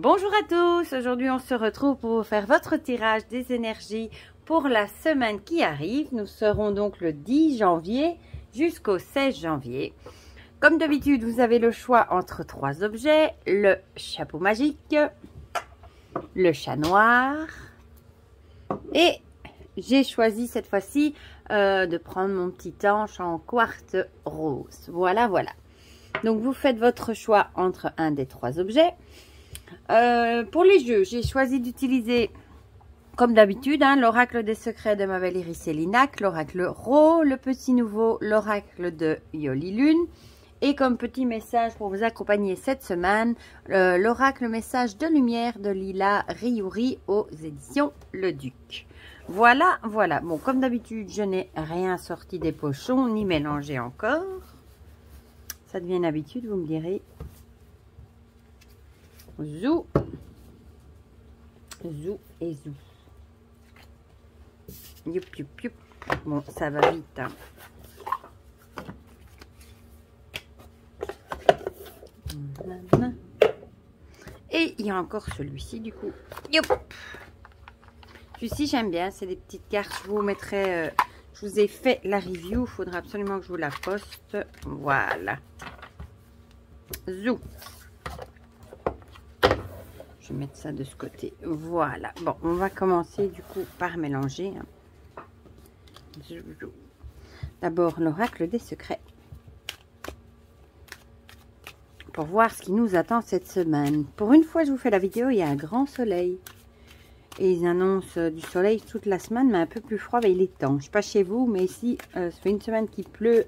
Bonjour à tous, aujourd'hui on se retrouve pour faire votre tirage des énergies pour la semaine qui arrive. Nous serons donc le 10 janvier jusqu'au 16 janvier. Comme d'habitude, vous avez le choix entre 3 objets, le chapeau magique, le chat noir et j'ai choisi cette fois-ci de prendre mon petit ange en quartz rose. Voilà. Donc vous faites votre choix entre un des 3 objets. Pour les jeux, j'ai choisi d'utiliser, comme d'habitude, l'oracle des secrets de ma belle Iris Linac, l'oracle Ro, le petit nouveau, l'oracle de Yoli Lune. Et comme petit message pour vous accompagner cette semaine, l'oracle message de lumière de Lila Riouri aux éditions Le Duc. Voilà. Bon, comme d'habitude, je n'ai rien sorti des pochons, ni mélangé encore. Ça devient une habitude, vous me direz. Zou et zou. Youp. Bon, ça va vite. Et il y a encore celui-ci du coup. Youp. Celui-ci j'aime bien, c'est des petites cartes. Je vous mettrai, je vous ai fait la review. Il faudra absolument que je vous la poste. Voilà. Zou. Je vais mettre ça de ce côté. Voilà. Bon, on va commencer du coup par mélanger. D'abord l'oracle des secrets. Pour voir ce qui nous attend cette semaine. Pour une fois, je vous fais la vidéo, il y a un grand soleil. Et ils annoncent du soleil toute la semaine, mais un peu plus froid. Mais il est temps. Je ne sais pas chez vous, mais ici, ça fait une semaine qu'il pleut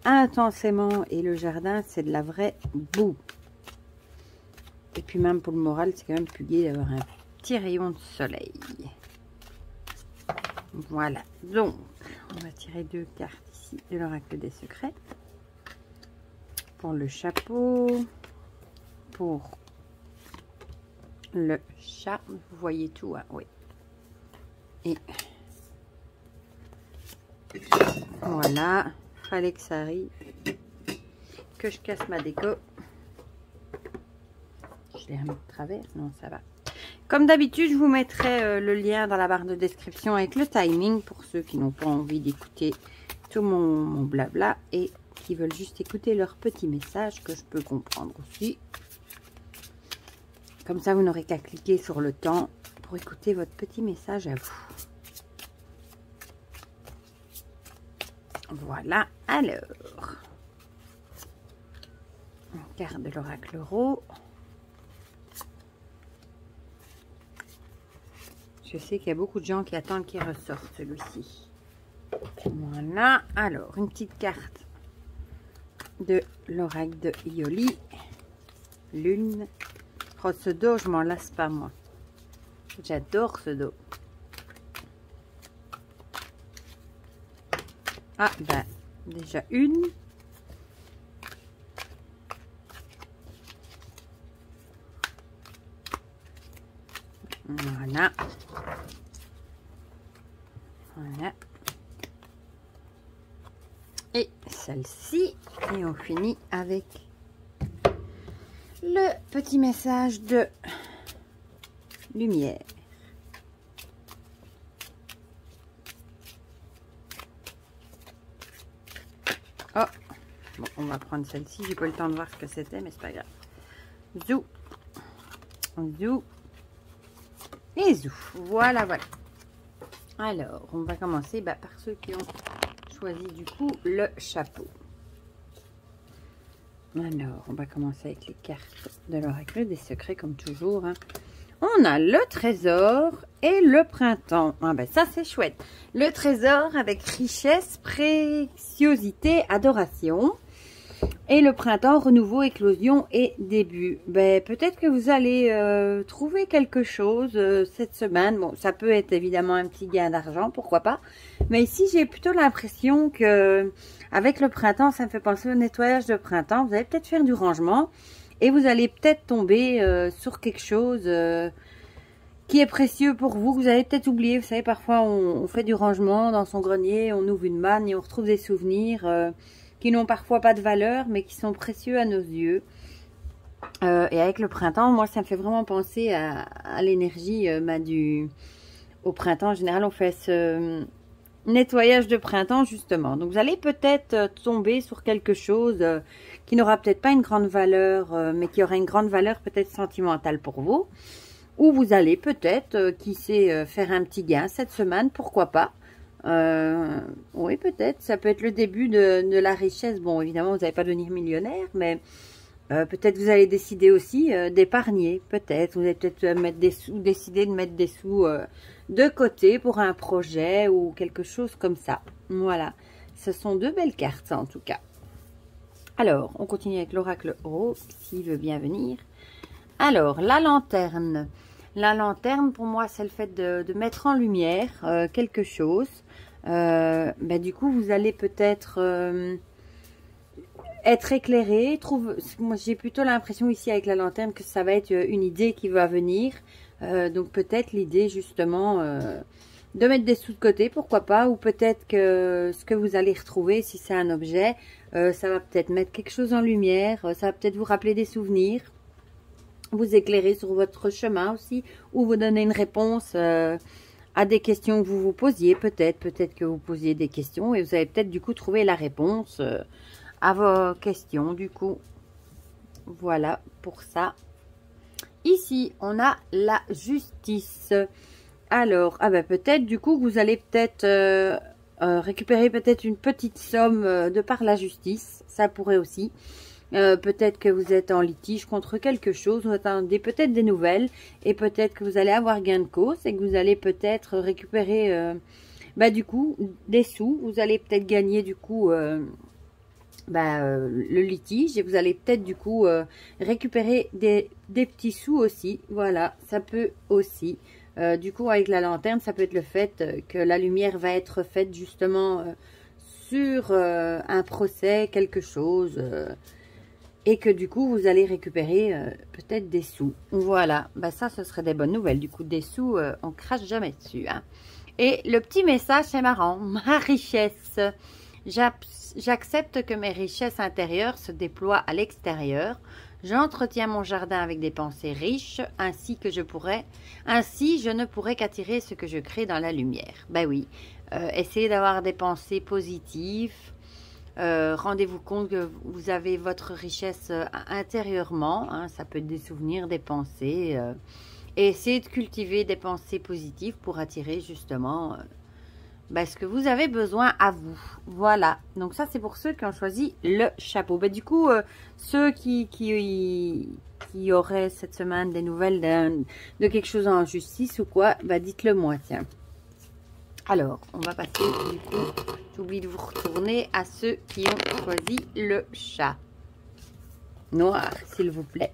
intensément. Et le jardin, c'est de la vraie boue. Et puis même pour le moral, c'est quand même plus gai d'avoir un petit rayon de soleil. Voilà. Donc, on va tirer 2 cartes ici de l'oracle des secrets. Pour le chapeau. Pour le chat. Vous voyez tout, hein? Oui. Et voilà. Fallait que ça arrive. Que je casse ma déco. Je les remets de travers, non ça va. Comme d'habitude, je vous mettrai le lien dans la barre de description avec le timing pour ceux qui n'ont pas envie d'écouter tout mon blabla et qui veulent juste écouter leur petit message que je peux comprendre aussi. Comme ça, vous n'aurez qu'à cliquer sur le temps pour écouter votre petit message à vous. Voilà, alors. On garde l'oracle Ro. Je sais qu'il y a beaucoup de gens qui attendent qu'il ressorte celui-ci. Voilà. Alors, une petite carte de l'oracle de Yoli Lune. Oh, ce dos, je m'en lasse pas, moi. J'adore ce dos. Ah, ben, déjà une. Voilà. Et celle-ci. Et on finit avec le petit message de lumière. Oh, bon, on va prendre celle-ci. J'ai pas le temps de voir ce que c'était, mais c'est pas grave. Zou. Et zou. Voilà. Alors, on va commencer par ceux qui ont choisi du coup le chapeau. Alors, on va commencer avec les cartes de l'oracle des secrets comme toujours. On a le trésor et le printemps. Ah ben ça c'est chouette. Le trésor avec richesse, préciosité, adoration. Et le printemps, renouveau, éclosion et début. Ben, peut-être que vous allez trouver quelque chose cette semaine. Bon, ça peut être évidemment un petit gain d'argent, pourquoi pas. Mais ici, j'ai plutôt l'impression que avec le printemps, ça me fait penser au nettoyage de printemps. Vous allez peut-être faire du rangement et vous allez peut-être tomber sur quelque chose qui est précieux pour vous. Vous allez peut-être oublier. Vous savez, parfois, on fait du rangement dans son grenier, on ouvre une manne et on retrouve des souvenirs qui n'ont parfois pas de valeur, mais qui sont précieux à nos yeux. Et avec le printemps, moi, ça me fait vraiment penser à l'énergie au printemps. En général, on fait ce nettoyage de printemps, justement. Donc, vous allez peut-être tomber sur quelque chose qui n'aura peut-être pas une grande valeur, mais qui aura une grande valeur peut-être sentimentale pour vous. Ou vous allez peut-être, qui sait, faire un petit gain cette semaine, pourquoi pas. Oui, peut-être. Ça peut être le début de la richesse. Bon, évidemment, vous n'allez pas devenir millionnaire, mais peut-être vous allez décider aussi d'épargner. Peut-être. Vous allez peut-être décider de mettre des sous de côté pour un projet ou quelque chose comme ça. Voilà. Ce sont deux belles cartes, en tout cas. Alors, on continue avec l'oracle Oro, s'il veut bien venir. Alors, la lanterne. La lanterne, pour moi, c'est le fait de mettre en lumière quelque chose. Du coup, vous allez peut-être être éclairé. Moi, j'ai plutôt l'impression ici avec la lanterne que ça va être une idée qui va venir. Donc, peut-être l'idée, justement, de mettre des sous de côté, pourquoi pas. Ou peut-être que ce que vous allez retrouver, si c'est un objet, ça va peut-être mettre quelque chose en lumière. Ça va peut-être vous rappeler des souvenirs. Vous éclairer sur votre chemin aussi, ou vous donner une réponse à des questions que vous vous posiez, peut-être que vous posiez des questions, et vous allez peut-être du coup trouver la réponse à vos questions, du coup. Voilà, pour ça. Ici, on a la justice. Alors, peut-être du coup, vous allez peut-être récupérer peut-être une petite somme de par la justice, ça pourrait aussi. Peut-être que vous êtes en litige contre quelque chose, vous attendez peut-être des nouvelles et peut-être que vous allez avoir gain de cause et que vous allez peut-être récupérer du coup des sous. Vous allez peut-être gagner du coup le litige et vous allez peut-être du coup récupérer des petits sous aussi. Voilà, ça peut aussi. Du coup, avec la lanterne, ça peut être le fait que la lumière va être faite justement sur un procès, quelque chose. Et que du coup, vous allez récupérer peut-être des sous. Voilà, ça, ce serait des bonnes nouvelles. Du coup, des sous, on crache jamais dessus. Hein. Et le petit message, c'est marrant. Ma richesse. J'accepte que mes richesses intérieures se déploient à l'extérieur. J'entretiens mon jardin avec des pensées riches, ainsi je ne pourrais qu'attirer ce que je crée dans la lumière. Ben oui, essayez d'avoir des pensées positives. Rendez-vous compte que vous avez votre richesse intérieurement, hein, ça peut être des souvenirs, des pensées, et essayez de cultiver des pensées positives pour attirer justement ce que vous avez besoin à vous. Voilà, donc ça c'est pour ceux qui ont choisi le chapeau. Du coup, ceux qui auraient cette semaine des nouvelles de quelque chose en justice ou quoi, dites-le moi, tiens. Alors, on va passer, du coup, j'oublie de vous retourner à ceux qui ont choisi le chat. Noir, s'il vous plaît.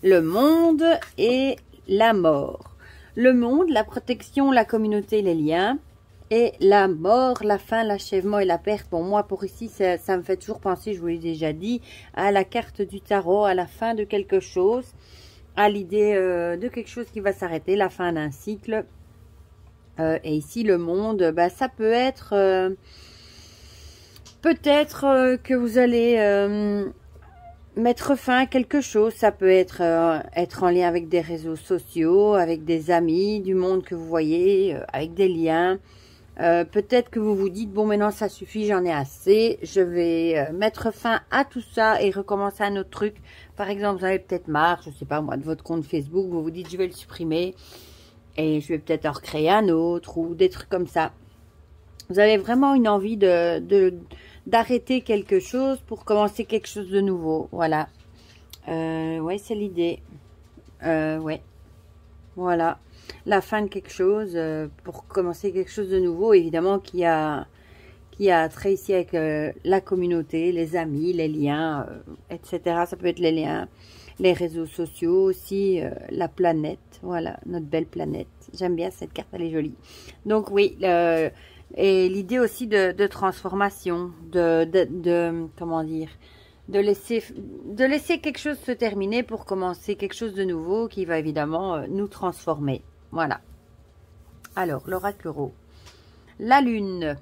Le monde et la mort. Le monde, la protection, la communauté, les liens. Et la mort, la fin, l'achèvement et la perte. Bon, moi, pour ici, ça me fait toujours penser, je vous l'ai déjà dit, à la carte du tarot, à la fin de quelque chose, à l'idée de quelque chose qui va s'arrêter, la fin d'un cycle. Et ici, le monde, ça peut être... peut-être que vous allez mettre fin à quelque chose. Ça peut être en lien avec des réseaux sociaux, avec des amis, du monde que vous voyez, avec des liens. Peut-être que vous vous dites, bon, maintenant, ça suffit, j'en ai assez. Je vais mettre fin à tout ça et recommencer un autre truc. Par exemple, vous avez peut-être marre, je sais pas moi, de votre compte Facebook. Vous vous dites, je vais le supprimer. Et je vais peut-être en recréer un autre ou des trucs comme ça. Vous avez vraiment une envie d'arrêter quelque chose pour commencer quelque chose de nouveau. Voilà. Ouais, c'est l'idée. Ouais. Voilà. La fin de quelque chose pour commencer quelque chose de nouveau. Évidemment, qui a trait ici avec la communauté, les amis, les liens, etc. Ça peut être les liens. Les réseaux sociaux aussi, la planète, voilà, notre belle planète. J'aime bien cette carte, elle est jolie. Donc oui, et l'idée aussi de transformation, comment dire, de laisser quelque chose se terminer pour commencer quelque chose de nouveau qui va évidemment nous transformer. Voilà. Alors, l'oracle Oro. La lune.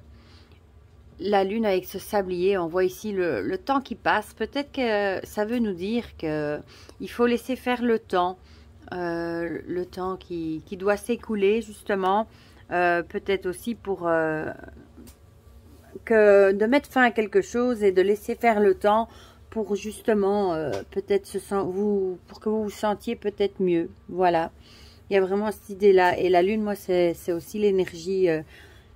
la lune avec ce sablier, on voit ici le temps qui passe. Peut-être que ça veut nous dire que il faut laisser faire le temps qui doit s'écouler justement. Peut-être aussi pour de mettre fin à quelque chose et de laisser faire le temps pour justement peut-être pour que vous vous sentiez peut-être mieux. Voilà, il y a vraiment cette idée-là. Et la lune, moi, c'est aussi l'énergie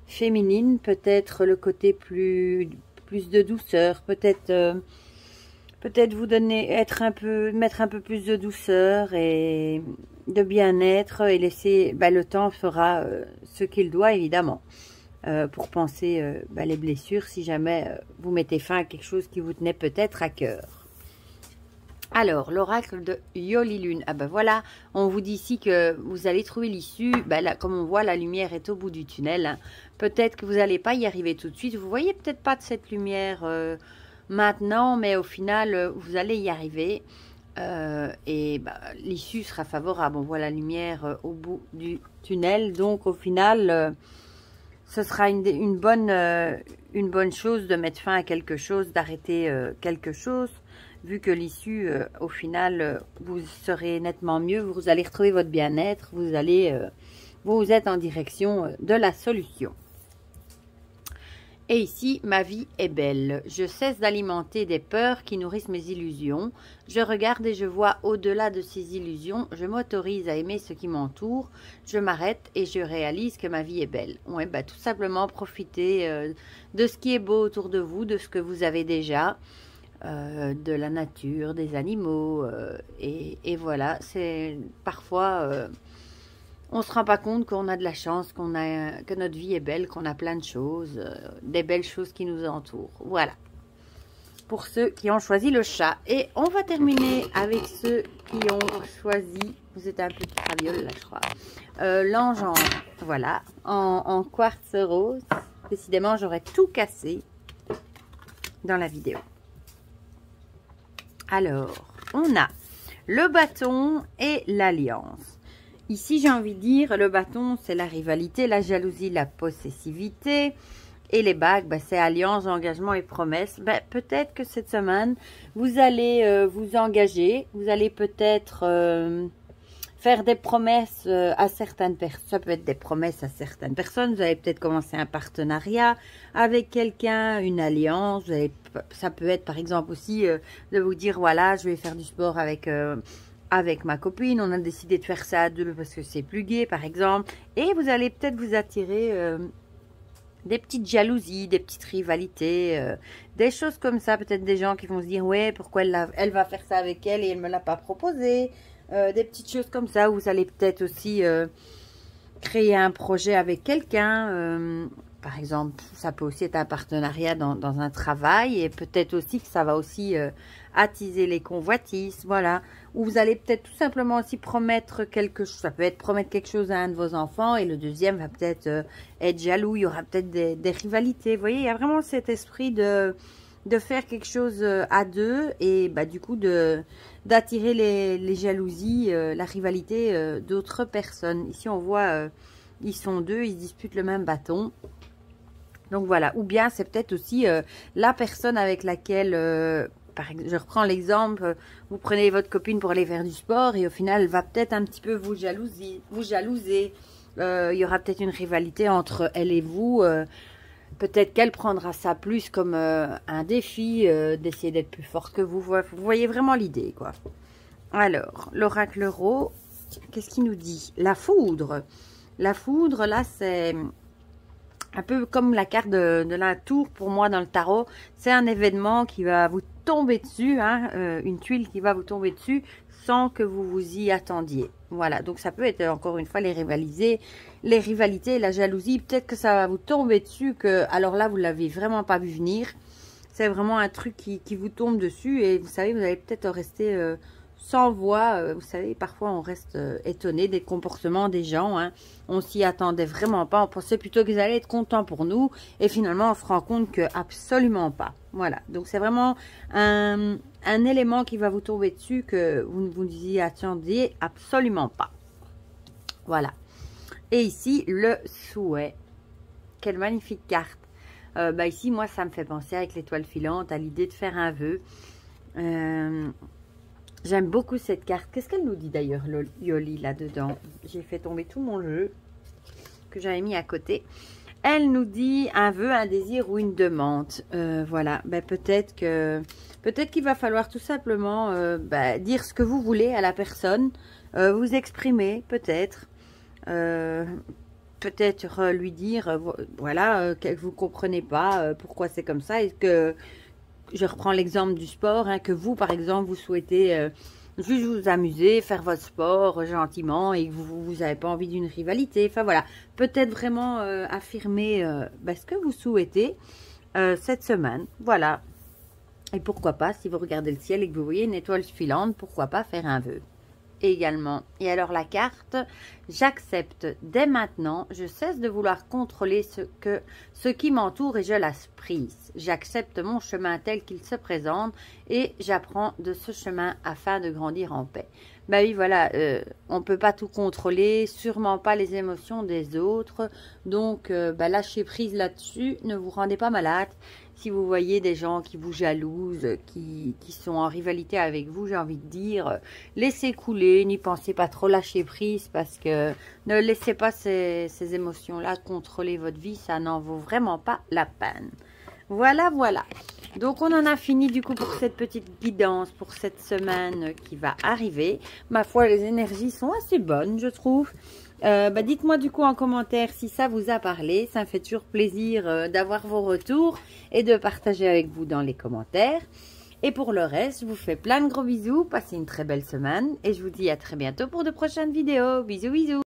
féminine, peut-être le côté plus de douceur, peut-être vous mettre un peu plus de douceur et de bien-être et laisser, le temps fera ce qu'il doit évidemment pour penser les blessures si jamais vous mettez fin à quelque chose qui vous tenait peut-être à cœur. Alors, l'oracle de Yoli Lune. Ah ben voilà, on vous dit ici que vous allez trouver l'issue. Là, comme on voit, la lumière est au bout du tunnel. Hein. Peut-être que vous n'allez pas y arriver tout de suite. Vous voyez peut-être pas de cette lumière maintenant, mais au final, vous allez y arriver. L'issue sera favorable. On voit la lumière au bout du tunnel. Donc, au final, ce sera une bonne chose de mettre fin à quelque chose, d'arrêter quelque chose. Vu que l'issue, au final, vous serez nettement mieux, vous allez retrouver votre bien-être, vous êtes en direction de la solution. Et ici, ma vie est belle. Je cesse d'alimenter des peurs qui nourrissent mes illusions. Je regarde et je vois au-delà de ces illusions. Je m'autorise à aimer ce qui m'entoure. Je m'arrête et je réalise que ma vie est belle. Ouais, tout simplement profiter de ce qui est beau autour de vous, de ce que vous avez déjà. De la nature, des animaux et voilà, c'est parfois on se rend pas compte qu'on a de la chance, que notre vie est belle, qu'on a plein de choses, des belles choses qui nous entourent. Voilà, pour ceux qui ont choisi le chat. Et on va terminer avec ceux qui ont choisi, vous êtes un peu de traviole là je crois, l'ange en quartz rose. Décidément j'aurais tout cassé dans la vidéo. Alors, on a le bâton et l'alliance. Ici, j'ai envie de dire, le bâton, c'est la rivalité, la jalousie, la possessivité. Et les bagues, c'est alliance, engagement et promesse. Peut-être que cette semaine, vous allez vous engager. Vous allez peut-être faire des promesses à certaines personnes. Ça peut être des promesses à certaines personnes. Vous allez peut-être commencer un partenariat avec quelqu'un, une alliance. Ça peut être par exemple aussi de vous dire, voilà, je vais faire du sport avec ma copine. On a décidé de faire ça à deux parce que c'est plus gai, par exemple. Et vous allez peut-être vous attirer des petites jalousies, des petites rivalités, des choses comme ça. Peut-être des gens qui vont se dire, ouais, pourquoi elle va faire ça avec elle et elle ne me l'a pas proposé. Des petites choses comme ça, où vous allez peut-être aussi créer un projet avec quelqu'un. Par exemple, ça peut aussi être un partenariat dans un travail. Et peut-être aussi que ça va aussi attiser les convoitises. Voilà. Ou vous allez peut-être tout simplement aussi promettre quelque chose. Ça peut être promettre quelque chose à un de vos enfants. Et le deuxième va peut-être être jaloux. Il y aura peut-être des rivalités. Vous voyez, il y a vraiment cet esprit de faire quelque chose à deux. Et du coup, d'attirer les jalousies, la rivalité d'autres personnes. Ici, on voit, ils sont deux, ils disputent le même bâton. Donc voilà, ou bien c'est peut-être aussi la personne avec laquelle, je reprends l'exemple, vous prenez votre copine pour aller faire du sport et au final, elle va peut-être un petit peu vous jalouser. Il y aura peut-être une rivalité entre elle et vous. Peut-être qu'elle prendra ça plus comme un défi, d'essayer d'être plus forte que vous. Vous voyez vraiment l'idée, quoi. Alors, l'oracle Ro, qu'est-ce qu'il nous dit? La foudre. La foudre, là, c'est un peu comme la carte de la tour pour moi dans le tarot. C'est un événement qui va vous tomber dessus, hein, une tuile qui va vous tomber dessus sans que vous vous y attendiez. Voilà, donc ça peut être encore une fois les rivalités, la jalousie. Peut-être que ça va vous tomber dessus, alors là, vous ne l'avez vraiment pas vu venir. C'est vraiment un truc qui vous tombe dessus et vous savez, vous allez peut-être rester sans voix. Vous savez, parfois on reste étonné des comportements des gens. Hein. On s'y attendait vraiment pas. On pensait plutôt qu'ils allaient être contents pour nous. Et finalement, on se rend compte que absolument pas. Voilà. Donc, c'est vraiment un élément qui va vous tomber dessus que vous ne vous y attendiez absolument pas. Voilà. Et ici, le souhait. Quelle magnifique carte. Ici, moi, ça me fait penser avec l'étoile filante à l'idée de faire un vœu. J'aime beaucoup cette carte. Qu'est-ce qu'elle nous dit d'ailleurs, Yoli, là-dedans? J'ai fait tomber tout mon jeu que j'avais mis à côté. Elle nous dit un vœu, un désir ou une demande. Voilà, peut-être qu'il va falloir tout simplement dire ce que vous voulez à la personne, vous exprimer peut-être, peut-être lui dire voilà que vous comprenez pas pourquoi c'est comme ça, et que je reprends l'exemple du sport, hein, que vous par exemple vous souhaitez juste vous amuser, faire votre sport gentiment et que vous n'avez pas envie d'une rivalité. Enfin voilà, peut-être vraiment affirmer ce que vous souhaitez cette semaine. Voilà. Et pourquoi pas, si vous regardez le ciel et que vous voyez une étoile filante, pourquoi pas faire un vœu également. Et alors la carte, j'accepte dès maintenant, je cesse de vouloir contrôler ce qui m'entoure et je lâche prise. J'accepte mon chemin tel qu'il se présente et j'apprends de ce chemin afin de grandir en paix. Oui, voilà, on ne peut pas tout contrôler, sûrement pas les émotions des autres. Donc, lâchez prise là-dessus, ne vous rendez pas malade. Si vous voyez des gens qui vous jalousent, qui sont en rivalité avec vous, j'ai envie de dire, laissez couler, n'y pensez pas trop, lâchez prise, parce que ne laissez pas ces émotions-là contrôler votre vie, ça n'en vaut vraiment pas la peine. Voilà, voilà. Donc, on en a fini du coup pour cette petite guidance, pour cette semaine qui va arriver. Ma foi, les énergies sont assez bonnes, je trouve. Dites-moi du coup en commentaire si ça vous a parlé. Ça me fait toujours plaisir d'avoir vos retours et de partager avec vous dans les commentaires. Et pour le reste, je vous fais plein de gros bisous. Passez une très belle semaine et je vous dis à très bientôt pour de prochaines vidéos. Bisous, bisous.